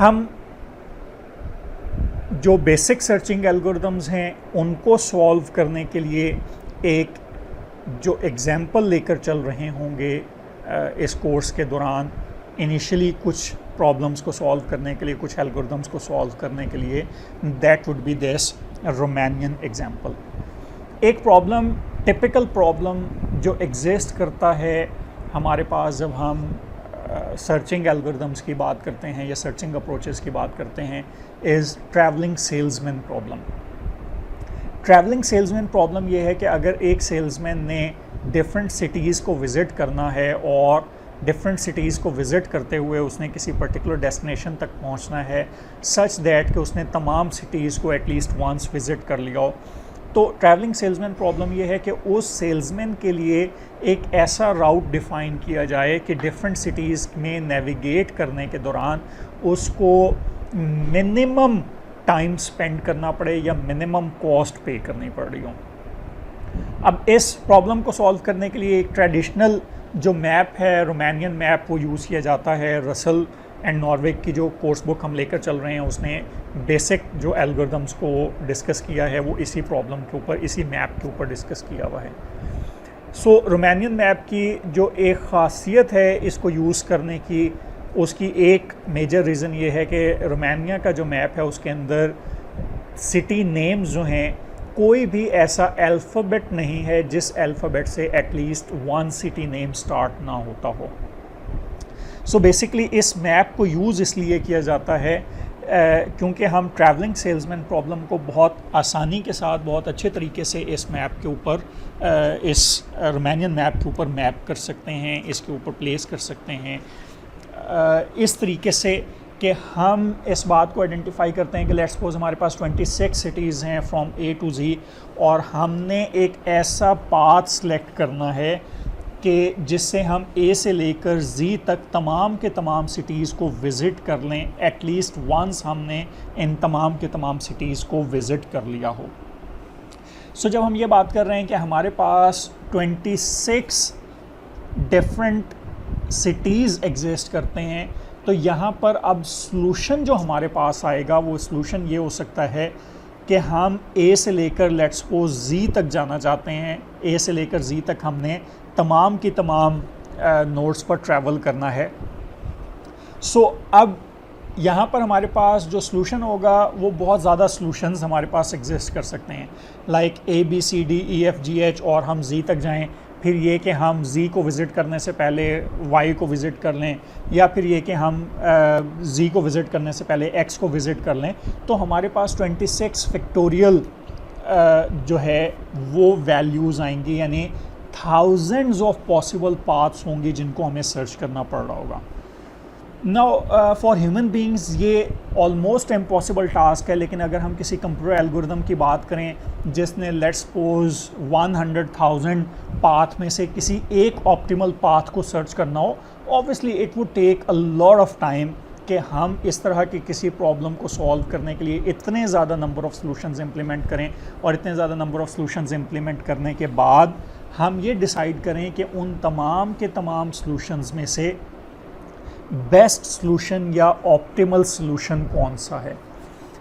हम जो basic searching algorithms हैं उनको सॉल्व करने के लिए एक जो एग्जाम्पल लेकर चल रहे होंगे इस कोर्स के दौरान, इनिशियली कुछ प्रॉब्लम्स को सॉल्व करने के लिए, कुछ एल्गोरिदम्स को सॉल्व करने के लिए, that would B this Romanian example. एक प्रॉब्लम, टिपिकल प्रॉब्लम जो एग्जिस्ट करता है हमारे पास जब हम सर्चिंग एल्गोरिदम्स की बात करते हैं या सर्चिंग अप्रोचेस की बात करते हैं, is travelling salesman problem. Travelling salesman problem ये है कि अगर एक सेल्समैन ने डिफरेंट सिटीज़ को विज़िट करना है और डिफरेंट सिटीज़ को विज़िट करते हुए उसने किसी पर्टिकुलर डेस्टिनेशन तक पहुंचना है, सच दैट कि उसने तमाम सिटीज़ को एटलीस्ट वंस विज़िट कर लिया हो, तो ट्रैवलिंग सेल्समैन प्रॉब्लम ये है कि उस सेल्समैन के लिए एक ऐसा राउट डिफ़ाइन किया जाए कि डिफरेंट सिटीज़ में नेविगेट करने के दौरान उसको मिनिमम टाइम स्पेंड करना पड़े या मिनिमम कॉस्ट पे करनी पड़ रही हो। अब इस प्रॉब्लम को सॉल्व करने के लिए एक ट्रेडिशनल जो मैप है, रोमानियन मैप, वो यूज़ किया जाता है। रसल एंड नॉर्विक की जो कोर्स बुक हम लेकर चल रहे हैं उसने बेसिक जो एल्गोरिदम्स को डिस्कस किया है वो इसी प्रॉब्लम के ऊपर, इसी मैप के ऊपर डिस्कस किया हुआ है। सो रोमानियन मैप की जो एक ख़ासियत है इसको यूज़ करने की, उसकी एक मेजर रीज़न ये है कि रोमानिया का जो मैप है उसके अंदर सिटी नेम्स जो हैं, कोई भी ऐसा अल्फ़ाबेट नहीं है जिस अल्फ़ाबेट से at least one city name start ना होता हो। सो बेसिकली इस मैप को यूज़ इसलिए किया जाता है क्योंकि हम ट्रैवलिंग सेल्समैन प्रॉब्लम को बहुत आसानी के साथ, बहुत अच्छे तरीके से इस मैप के ऊपर, इस रोमानियन मैप के ऊपर मैप कर सकते हैं, इसके ऊपर प्लेस कर सकते हैं इस तरीके से कि हम इस बात को आइडेंटिफाई करते हैं कि लेट्स सपोज हमारे पास 26 सिटीज़ हैं फ्रॉम ए टू जी, और हमने एक ऐसा पाथ सेलेक्ट करना है कि जिससे हम ए से लेकर जी तक तमाम के तमाम सिटीज़ को विज़िट कर लें, एटलीस्ट वंस हमने इन तमाम के तमाम सिटीज़ को विज़िट कर लिया हो। सो जब हम ये बात कर रहे हैं कि हमारे पास 26 डिफरेंट सिटीज़ एग्जिस्ट करते हैं, तो यहाँ पर अब सॉल्यूशन जो हमारे पास आएगा वो सॉल्यूशन ये हो सकता है कि हम ए से लेकर लेट्स सपोज जी तक जाना चाहते हैं, ए से लेकर जी तक हमने तमाम की तमाम नोड्स पर ट्रैवल करना है। सो अब यहाँ पर हमारे पास जो सॉल्यूशन होगा वो बहुत ज़्यादा सॉल्यूशंस हमारे पास एग्जिस्ट कर सकते हैं, like A B C D E F G H, और हम जी तक जाएं, फिर ये कि हम जी को विज़िट करने से पहले वाई को विज़िट कर लें, या फिर ये कि हम जी को विज़िट करने से पहले एक्स को विज़िट कर लें। तो हमारे पास 26 फैक्टोरियल जो है वो वैल्यूज़ आएंगी, यानी थाउजेंड्स ऑफ पॉसिबल पाथ्स होंगे जिनको हमें सर्च करना पड़ रहा होगा। नाउ फॉर ह्यूमन बींग्स ये ऑलमोस्ट इम्पॉसिबल टास्क है, लेकिन अगर हम किसी कंप्यूटर एल्गोरिदम की बात करें जिसने लेट्स सपोज 100,000 पाथ में से किसी एक ऑप्टिमल पाथ को सर्च करना हो, obviously it would take a lot of time कि हम इस तरह की किसी प्रॉब्लम को सॉल्व करने के लिए इतने ज़्यादा नंबर ऑफ़ सॉल्यूशंस इम्प्लीमेंट करें, और इतने ज़्यादा नंबर ऑफ़ सॉल्यूशंस इम्प्लीमेंट करने के बाद हम ये डिसाइड करें कि उन तमाम के तमाम सॉल्यूशंस में से बेस्ट सॉल्यूशन या ऑप्टिमल सॉल्यूशन कौन सा है।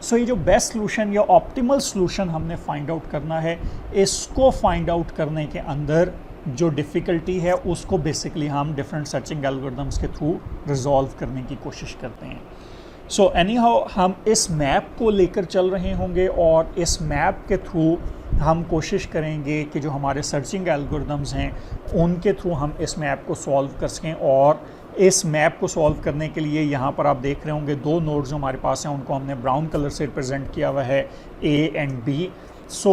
सो ये जो बेस्ट सॉल्यूशन या ऑप्टिमल सॉल्यूशन हमने फाइंड आउट करना है, इसको फाइंड आउट करने के अंदर जो डिफ़िकल्टी है उसको बेसिकली हम डिफरेंट सर्चिंग एल्गोरिदम्स के थ्रू रिजॉल्व करने की कोशिश करते हैं। सो एनी हाउ हम इस मैप को लेकर चल रहे होंगे और इस मैप के थ्रू हम कोशिश करेंगे कि जो हमारे सर्चिंग एल्गोरिदम्स हैं उनके थ्रू हम इस मैप को सॉल्व कर सकें। और इस मैप को सॉल्व करने के लिए यहाँ पर आप देख रहे होंगे दो नोड्स जो हमारे पास हैं उनको हमने ब्राउन कलर से रिप्रेजेंट किया हुआ है, ए एंड बी। सो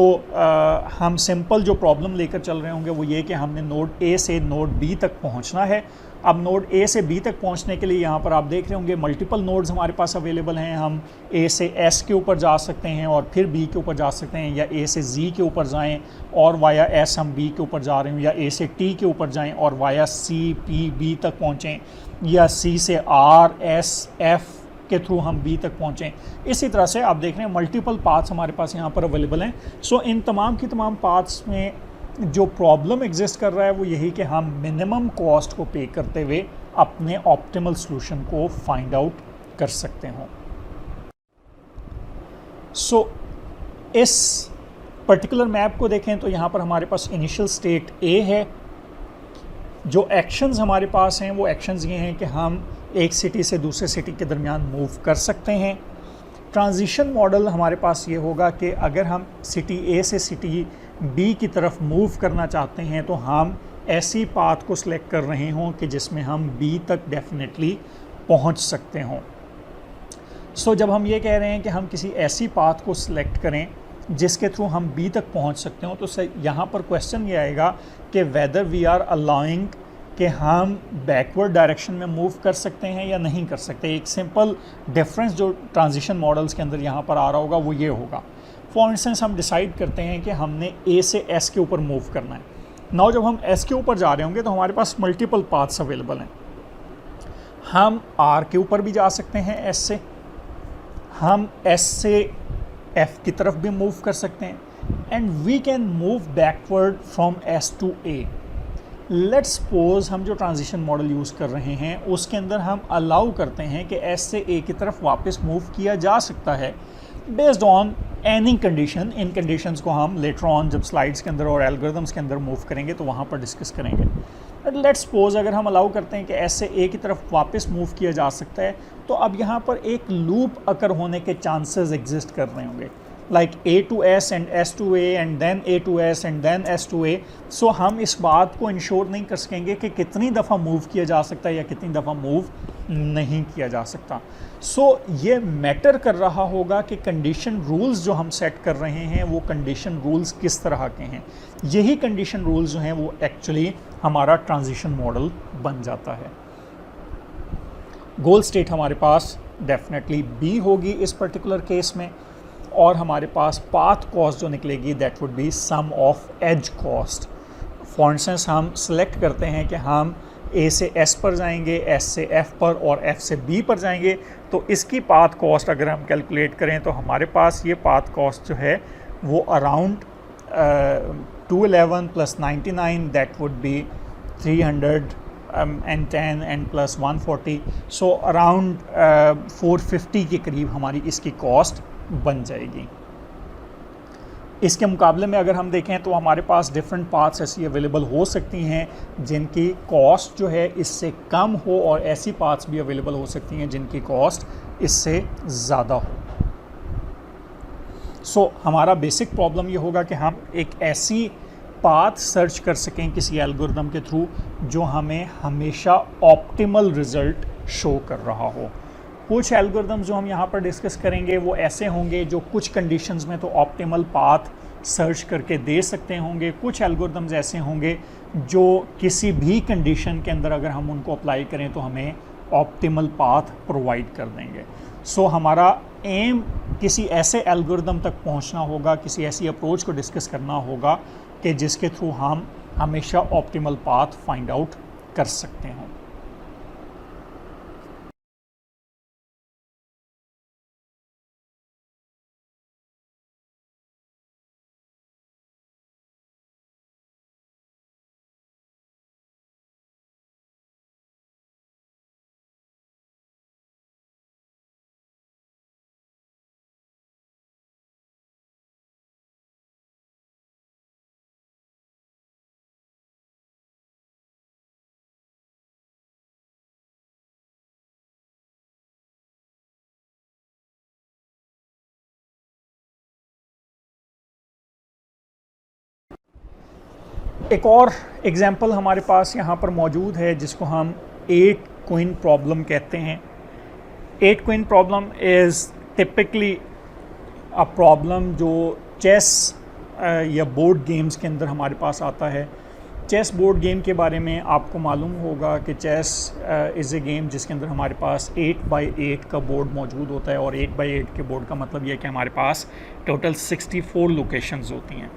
हम सिंपल जो प्रॉब्लम लेकर चल रहे होंगे वो ये कि हमने नोड ए से नोड बी तक पहुँचना है। अब नोड ए से बी तक पहुंचने के लिए यहाँ पर आप देख रहे होंगे मल्टीपल नोड्स हमारे पास अवेलेबल हैं। हम ए से एस के ऊपर जा सकते हैं और फिर बी के ऊपर जा सकते हैं, या ए से जी के ऊपर जाएं और वाया एस हम बी के ऊपर जा रहे हैं, या ए से टी के ऊपर जाएं और वाया सी पी बी तक पहुँचें, या सी से आर एस एफ के थ्रू हम बी तक पहुँचें। इसी तरह से आप देख रहे हैं मल्टीपल पाथ्स हमारे पास यहाँ पर अवेलेबल हैं। सो इन तमाम की तमाम पाथ्स में जो प्रॉब्लम एग्जिस्ट कर रहा है वो यही कि हम मिनिमम कॉस्ट को पे करते हुए अपने ऑप्टिमल सॉल्यूशन को फाइंड आउट कर सकते हों। सो इस पर्टिकुलर मैप को देखें तो यहाँ पर हमारे पास इनिशियल स्टेट ए है। जो एक्शंस हमारे पास हैं वो एक्शंस ये हैं कि हम एक सिटी से दूसरे सिटी के दरमियान मूव कर सकते हैं। ट्रांजिशन मॉडल हमारे पास ये होगा कि अगर हम सिटी ए से सिटी बी की तरफ मूव करना चाहते हैं तो हम ऐसी पाथ को सिलेक्ट कर रहे हों कि जिसमें हम बी तक डेफिनेटली पहुंच सकते हों। सो जब हम ये कह रहे हैं कि हम किसी ऐसी पाथ को सिलेक्ट करें जिसके थ्रू हम बी तक पहुंच सकते हो, तो यहाँ पर क्वेश्चन ये आएगा कि वेदर वी आर अलाउइंग कि हम बैकवर्ड डायरेक्शन में मूव कर सकते हैं या नहीं कर सकते। एक सिंपल डिफरेंस जो ट्रांजिशन मॉडल्स के अंदर यहाँ पर आ रहा होगा वो ये होगा। फॉर इंस्टेंस हम डिसाइड करते हैं कि हमने ए से एस के ऊपर मूव करना है। नाउ जब हम एस के ऊपर जा रहे होंगे तो हमारे पास मल्टीपल पाथ्स अवेलेबल हैं। हम आर के ऊपर भी जा सकते हैं एस से, हम एस से एफ की तरफ भी मूव कर सकते हैं, and we can move backward from S to A. Let's suppose हम जो ट्रांजिशन मॉडल यूज़ कर रहे हैं उसके अंदर हम अलाउ करते हैं कि एस से ए की तरफ वापस मूव किया जा सकता है based on any condition. In conditions को हम लेटर ऑन जब स्लाइड्स के अंदर और एल्गोरिथम्स के अंदर मूव करेंगे तो वहाँ पर डिस्कस करेंगे। बट लेट्स सपोज अगर हम अलाउ करते हैं कि एस से ए की तरफ वापस मूव किया जा सकता है, तो अब यहाँ पर एक लूप अकर होने के चांसेस एग्जिस्ट कर रहे होंगे, like A two S and S to A and then A two S and then S to A. So हम इस बात को इंश्योर नहीं कर सकेंगे कि कितनी दफ़ा मूव किया जा सकता है या कितनी दफ़ा मूव नहीं किया जा सकता। सो ये मैटर कर रहा होगा कि कंडीशन रूल्स जो हम सेट कर रहे हैं वो कंडीशन रूल्स किस तरह के हैं। यही कंडीशन रूल्स जो हैं वो एक्चुअली हमारा ट्रांजिशन मॉडल बन जाता है। गोल स्टेट हमारे पास डेफिनेटली बी होगी इस पर्टिकुलर केस में, और हमारे पास पाथ कॉस्ट जो निकलेगी that would be sum of edge cost. For instance हम सेलेक्ट करते हैं कि हम ए से एस पर जाएंगे, एस से एफ पर और एफ से बी पर जाएंगे, तो इसकी पाथ कॉस्ट अगर हम कैलकुलेट करें तो हमारे पास ये पाथ कॉस्ट जो है वो around 211 + 99 that would B 310 and plus 140, so around 450 के करीब हमारी इसकी कॉस्ट बन जाएगी। इसके मुकाबले में अगर हम देखें तो हमारे पास डिफरेंट पाथ्स ऐसी अवेलेबल हो सकती हैं जिनकी कॉस्ट जो है इससे कम हो, और ऐसी पाथ्स भी अवेलेबल हो सकती हैं जिनकी कॉस्ट इससे ज़्यादा हो। सो हमारा बेसिक प्रॉब्लम ये होगा कि हम एक ऐसी पाथ सर्च कर सकें किसी एल्गोरिथम के थ्रू जो हमें हमेशा ऑप्टिमल रिज़ल्ट शो कर रहा हो। कुछ एल्गोरिथम्स जो हम यहाँ पर डिस्कस करेंगे वो ऐसे होंगे जो कुछ कंडीशंस में तो ऑप्टिमल पाथ सर्च करके दे सकते होंगे, कुछ एल्गोरिथम्स ऐसे होंगे जो किसी भी कंडीशन के अंदर अगर हम उनको अप्लाई करें तो हमें ऑप्टिमल पाथ प्रोवाइड कर देंगे। सो हमारा एम किसी ऐसे एल्गोरिथम तक पहुँचना होगा, किसी ऐसी अप्रोच को डिस्कस करना होगा कि जिसके थ्रू हम हमेशा ऑप्टिमल पाथ फाइंड आउट कर सकते हों। एक और एग्जांपल हमारे पास यहाँ पर मौजूद है जिसको हम 8 क्वीन प्रॉब्लम कहते हैं। 8 queen problem is typically a problem जो चेस या बोर्ड गेम्स के अंदर हमारे पास आता है। चेस बोर्ड गेम के बारे में आपको मालूम होगा कि चेस इज़ ए गेम जिसके अंदर हमारे पास 8x8 का बोर्ड मौजूद होता है, और 8x8 के बोर्ड का मतलब यह है कि हमारे पास टोटल 64 लोकेशंस होती हैं।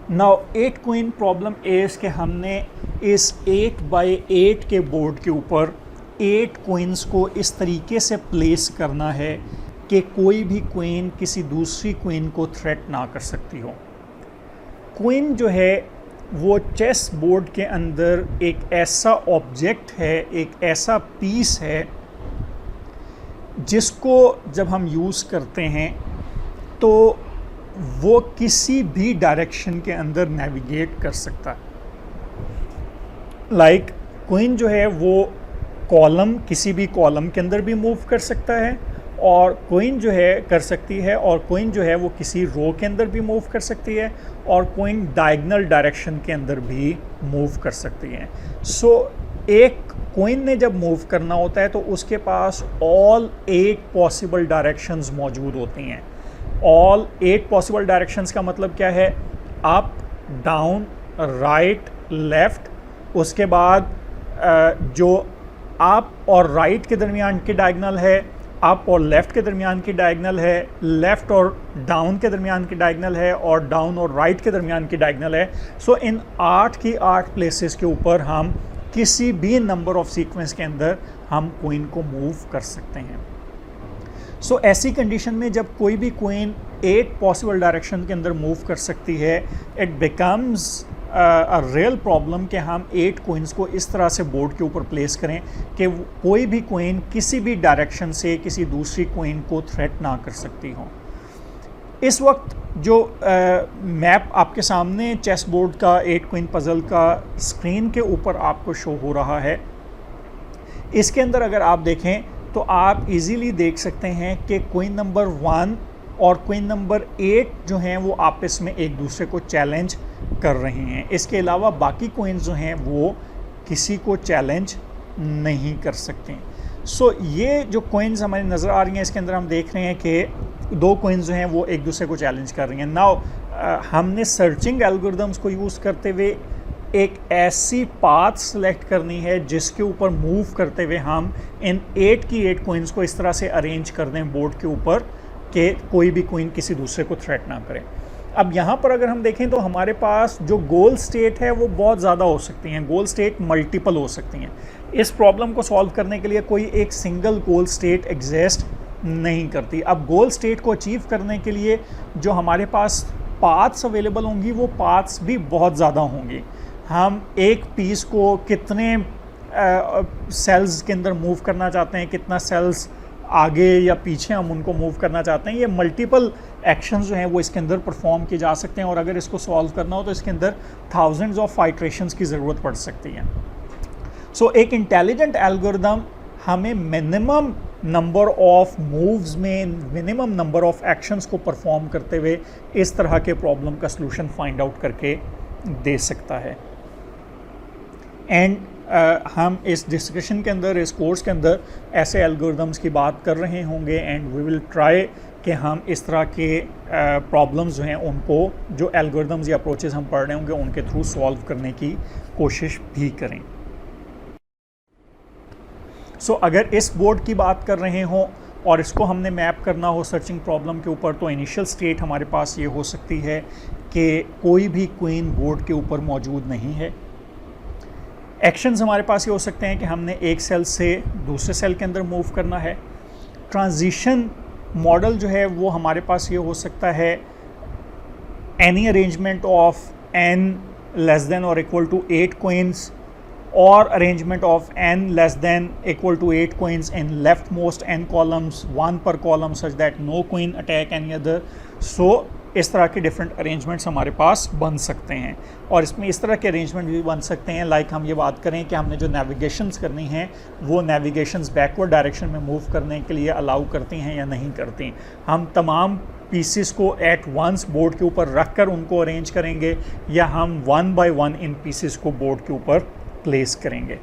नाउ 8 क्वीन प्रॉब्लम इज़ कि हमने इस 8x8 के बोर्ड के ऊपर 8 क्वींस को इस तरीके से प्लेस करना है कि कोई भी क्वीन किसी दूसरी क्वीन को थ्रेट ना कर सकती हो। क्वीन जो है वो चेस बोर्ड के अंदर एक ऐसा ऑब्जेक्ट है, एक ऐसा पीस है जिसको जब हम यूज़ करते हैं तो वो किसी भी डायरेक्शन के अंदर नेविगेट कर सकता है। लाइक क्वीन जो है वो कॉलम, किसी भी कॉलम के अंदर भी मूव कर सकता है, और क्वीन जो है कर सकती है, और क्वीन जो है वो किसी रो के अंदर भी मूव कर सकती है, और क्वीन डायगनल डायरेक्शन के अंदर भी मूव कर सकती है। सो एक क्वीन ने जब मूव करना होता है तो उसके पास ऑल 8 पॉसिबल डायरेक्शंस मौजूद होती हैं। ऑल 8 पॉसिबल डायरेक्शंस का मतलब क्या है? अप, डाउन, राइट, लेफ़्ट, उसके बाद जो अप और राइट के दरमियान की डायगनल है, अप और लेफ़्ट के दरमियान की डायगनल है, लेफ़्ट और डाउन के दरमियान की डायगनल है, और डाउन और राइट के दरमियान की डायगनल है। सो इन 8 की 8 प्लेसेस के ऊपर हम किसी भी नंबर ऑफ सीक्वेंस के अंदर हम क्वीन को मूव कर सकते हैं। सो ऐसी कंडीशन में जब कोई भी क्वीन 8 पॉसिबल डायरेक्शन के अंदर मूव कर सकती है, it becomes a real problem कि हम 8 क्वींस को इस तरह से बोर्ड के ऊपर प्लेस करें कि कोई भी क्वीन किसी भी डायरेक्शन से किसी दूसरी क्वीन को थ्रेट ना कर सकती हो। इस वक्त जो मैप आपके सामने चेस बोर्ड का 8 क्वीन पजल का स्क्रीन के ऊपर आपको शो हो रहा है, इसके अंदर अगर आप देखें तो आप इजीली देख सकते हैं कि क्वीन नंबर 1 और क्वीन नंबर 8 जो हैं वो आपस में एक दूसरे को चैलेंज कर रहे हैं। इसके अलावा बाकी क्वींस जो हैं वो किसी को चैलेंज नहीं कर सकते। सो ये जो क्वींस हमारी नज़र आ रही हैं, इसके अंदर हम देख रहे हैं कि 2 क्वींस जो हैं वो एक दूसरे को चैलेंज कर रही हैं। नाउ हमने सर्चिंग एल्गोरिदम्स को यूज़ करते हुए एक ऐसी पाथ सेलेक्ट करनी है जिसके ऊपर मूव करते हुए हम इन 8 की 8 क्वींस को इस तरह से अरेंज कर दें बोर्ड के ऊपर कि कोई भी क्वीन किसी दूसरे को थ्रेट ना करे। अब यहाँ पर अगर हम देखें तो हमारे पास जो गोल स्टेट है वो बहुत ज़्यादा हो सकती हैं, गोल स्टेट मल्टीपल हो सकती हैं। इस प्रॉब्लम को सॉल्व करने के लिए कोई एक सिंगल गोल स्टेट एग्जिस्ट नहीं करती। अब गोल स्टेट को अचीव करने के लिए जो हमारे पास पाथ्स अवेलेबल होंगी वो पाथ्स भी बहुत ज़्यादा होंगी। हम एक पीस को कितने सेल्स के अंदर मूव करना चाहते हैं, कितना सेल्स आगे या पीछे हम उनको मूव करना चाहते हैं, ये मल्टीपल एक्शंस जो हैं वो इसके अंदर परफॉर्म किए जा सकते हैं। और अगर इसको सॉल्व करना हो तो इसके अंदर थाउजेंड्स ऑफ आइट्रेशंस की ज़रूरत पड़ सकती है। सो एक इंटेलिजेंट एल्गोरिदम हमें मिनिमम नंबर ऑफ मूव्स में मिनिमम नंबर ऑफ एक्शंस को परफॉर्म करते हुए इस तरह के प्रॉब्लम का सलूशन फाइंड आउट करके दे सकता है। एंड हम इस डिस्कशन के अंदर, इस कोर्स के अंदर ऐसे एल्गोरिदम्स की बात कर रहे होंगे, एंड वी विल ट्राई कि हम इस तरह के प्रॉब्लम्स जो हैं उनको, जो एल्गोरिदम्स या अप्रोचेस हम पढ़ रहे होंगे उनके थ्रू सॉल्व करने की कोशिश भी करें। सो अगर इस बोर्ड की बात कर रहे हों और इसको हमने मैप करना हो सर्चिंग प्रॉब्लम के ऊपर, तो इनिशियल स्टेट हमारे पास ये हो सकती है कि कोई भी क्वीन बोर्ड के ऊपर मौजूद नहीं है। एक्शंस हमारे पास ये हो सकते हैं कि हमने एक सेल से दूसरे सेल के अंदर मूव करना है। ट्रांजिशन मॉडल जो है वो हमारे पास ये हो सकता है any arrangement of n less than और equal to 8 queens, or arrangement of n less than equal to 8 queens in leftmost n columns, 1 per column, such that no queen attack any other. So इस तरह के different arrangements हमारे पास बन सकते हैं, और इसमें इस तरह के अरेंजमेंट भी बन सकते हैं। लाइक हम ये बात करें कि हमने जो नेविगेशंस करनी हैं वो नेविगेशंस बैकवर्ड डायरेक्शन में मूव करने के लिए अलाउ करती हैं या नहीं करती। हम तमाम पीसेस को एट वंस बोर्ड के ऊपर रख कर उनको अरेंज करेंगे, या हम 1 बाय 1 इन पीसेस को बोर्ड के ऊपर प्लेस करेंगे।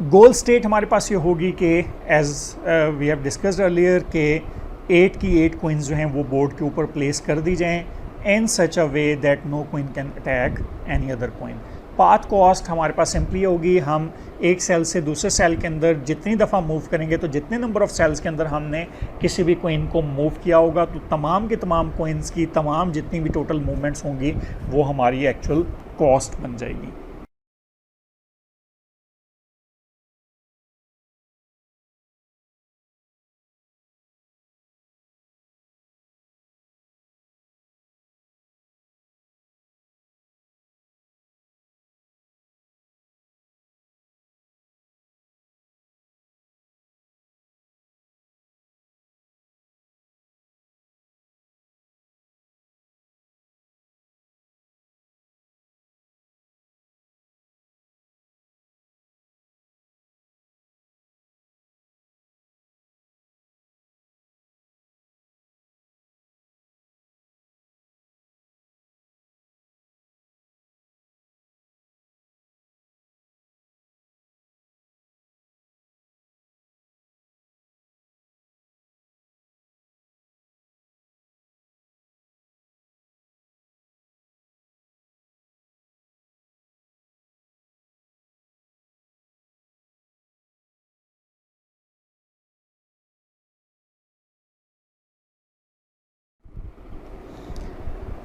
गोल स्टेट हमारे पास ये होगी कि as we have discussed earlier के 8 की 8 क्वींस जो हैं वो बोर्ड के ऊपर प्लेस कर दी जाएं in such a way that no queen can attack any other queen. Path cost हमारे पास सिंपली होगी, हम एक सेल से दूसरे सेल के अंदर जितनी दफ़ा मूव करेंगे तो जितने नंबर ऑफ सेल्स के अंदर हमने किसी भी क्वीन को मूव किया होगा तो तमाम की तमाम क्वींस की तमाम जितनी भी टोटल मूवमेंट्स होंगी वो हमारी एक्चुअल कॉस्ट बन जाएगी।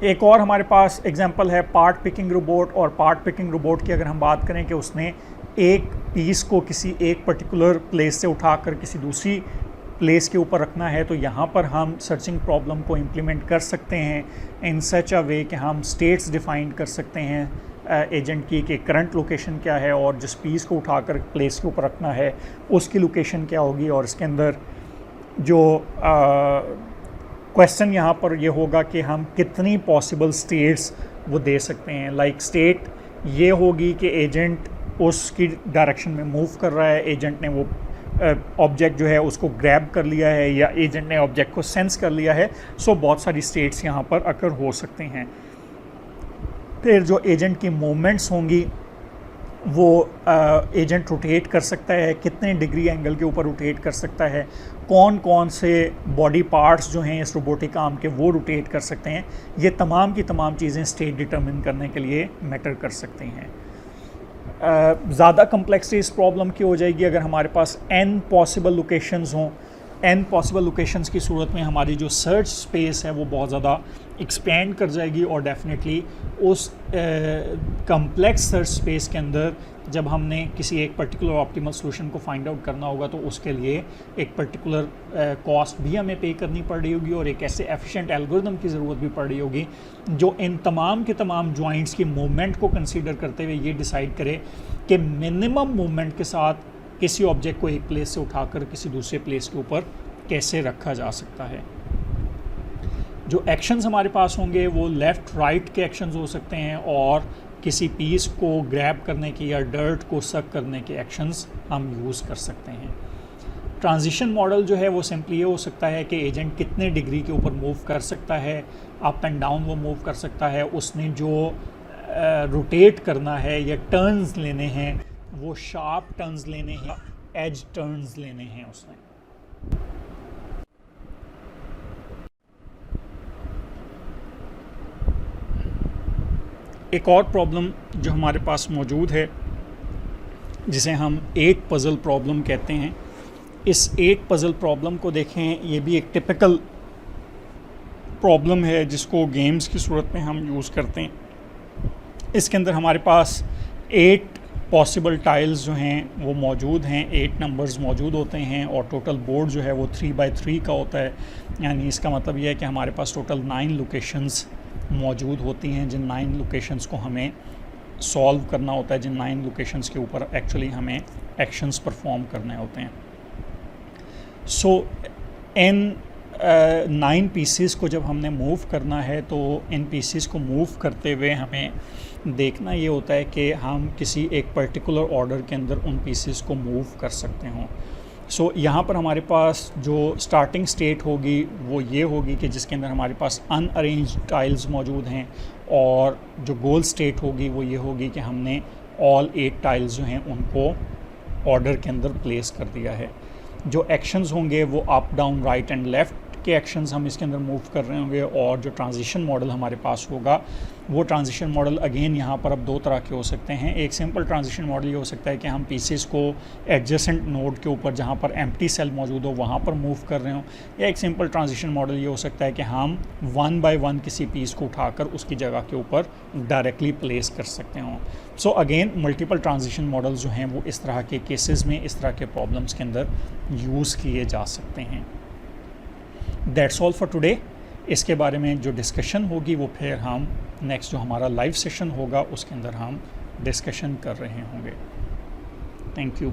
एक और हमारे पास एग्जांपल है पार्ट पिकिंग रोबोट। और पार्ट पिकिंग रोबोट की अगर हम बात करें कि उसने एक पीस को किसी एक पर्टिकुलर प्लेस से उठाकर किसी दूसरी प्लेस के ऊपर रखना है, तो यहाँ पर हम सर्चिंग प्रॉब्लम को इम्प्लीमेंट कर सकते हैं इन सच अ वे कि हम स्टेट्स डिफाइन कर सकते हैं एजेंट की कि करंट लोकेशन क्या है और जिस पीस को उठाकर प्लेस के ऊपर रखना है उसकी लोकेशन क्या होगी। और इसके अंदर जो क्वेश्चन यहाँ पर ये होगा कि हम कितनी पॉसिबल स्टेट्स वो दे सकते हैं। लाइक स्टेट ये होगी कि एजेंट उसकी डायरेक्शन में मूव कर रहा है, एजेंट ने वो ऑब्जेक्ट जो है उसको ग्रैब कर लिया है या एजेंट ने ऑब्जेक्ट को सेंस कर लिया है। सो बहुत सारी स्टेट्स यहाँ पर अकर हो सकते हैं। फिर जो एजेंट की मूवमेंट्स होंगी वो एजेंट रोटेट कर सकता है, कितने डिग्री एंगल के ऊपर रोटेट कर सकता है, कौन कौन से बॉडी पार्ट्स जो हैं इस रोबोटिक आर्म के वो रोटेट कर सकते हैं। ये तमाम की तमाम चीज़ें स्टेट डिटरमिन करने के लिए मैटर कर सकती हैं। ज़्यादा कम्प्लेक्सिटी इस प्रॉब्लम की हो जाएगी अगर हमारे पास n पॉसिबल लोकेशंस हों। n पॉसिबल लोकेशंस की सूरत में हमारी जो सर्च स्पेस है वो बहुत ज़्यादा एक्सपेंड कर जाएगी और डेफिनेटली उस कम्प्लेक्स सर्च स्पेस के अंदर जब हमने किसी एक पर्टिकुलर ऑप्टिमल सोल्यूशन को फाइंड आउट करना होगा तो उसके लिए एक पर्टिकुलर कॉस्ट भी हमें पे करनी पड़ रही होगी और एक ऐसे एफिशिएंट एल्गोरिथम की ज़रूरत भी पड़ रही होगी जो इन तमाम के तमाम जॉइंट्स की मूवमेंट को कंसीडर करते हुए ये डिसाइड करे कि मिनिमम मूवमेंट के साथ किसी ऑब्जेक्ट को एक प्लेस से उठाकर किसी दूसरे प्लेस के ऊपर कैसे रखा जा सकता है। जो एक्शंस हमारे पास होंगे वो लेफ़्ट राइट के एक्शंस हो सकते हैं और किसी पीस को ग्रैब करने की या डर्ट को सक करने के एक्शंस हम यूज़ कर सकते हैं। ट्रांजिशन मॉडल जो है वो सिंपली ये हो सकता है कि एजेंट कितने डिग्री के ऊपर मूव कर सकता है, अप एंड डाउन वो मूव कर सकता है, उसने जो रोटेट करना है या टर्न्स लेने हैं वो शार्प टर्न्स लेने हैं, एज टर्न्स लेने हैं उसने। एक और प्रॉब्लम जो हमारे पास मौजूद है जिसे हम 8 पज़ल प्रॉब्लम कहते हैं। इस 8 पज़ल प्रॉब्लम को देखें, ये भी एक टिपिकल प्रॉब्लम है जिसको गेम्स की सूरत में हम यूज़ करते हैं। इसके अंदर हमारे पास 8 पॉसिबल टाइल्स जो हैं वो मौजूद हैं, 8 नंबर्स मौजूद होते हैं और टोटल बोर्ड जो है वो 3x3 का होता है। यानी इसका मतलब ये है कि हमारे पास टोटल 9 लोकेशंस मौजूद होती हैं जिन 9 लोकेशंस को हमें सॉल्व करना होता है, जिन 9 लोकेशंस के ऊपर एक्चुअली हमें एक्शंस परफॉर्म करने होते हैं। सो इन 9 पीसेस को जब हमने मूव करना है तो इन पीसेस को मूव करते हुए हमें देखना ये होता है कि हम किसी एक पर्टिकुलर ऑर्डर के अंदर उन पीसेस को मूव कर सकते हों। सो यहाँ पर हमारे पास जो स्टार्टिंग स्टेट होगी वो ये होगी कि जिसके अंदर हमारे पास अनअरेंज टाइल्स मौजूद हैं और जो गोल स्टेट होगी वो ये होगी कि हमने ऑल 8 टाइल्स जो हैं उनको ऑर्डर के अंदर प्लेस कर दिया है। जो एक्शंस होंगे वो up down right and left के एक्शंस हम इसके अंदर मूव कर रहे होंगे और जो ट्रांजिशन मॉडल हमारे पास होगा वो ट्रांजिशन मॉडल अगेन यहाँ पर अब 2 तरह के हो सकते हैं। एक सिंपल ट्रांजिशन मॉडल ये हो सकता है कि हम पीसेस को एडजेसेंट नोड के ऊपर जहाँ पर एम्प्टी सेल मौजूद हो वहाँ पर मूव कर रहे हो, या एक सिंपल ट्रांजिशन मॉडल ये हो सकता है कि हम 1 बाय 1 किसी पीस को उठाकर उसकी जगह के ऊपर डायरेक्टली प्लेस कर सकते हों। So again multipole transition models जो हैं वो इस तरह के केसेस में, इस तरह के प्रॉब्लम्स के अंदर यूज़ किए जा सकते हैं। That's all for today. इसके बारे में जो डिस्कशन होगी वो फिर हम नेक्स्ट जो हमारा लाइव सेशन होगा उसके अंदर हम डिस्कशन कर रहे होंगे। Thank you.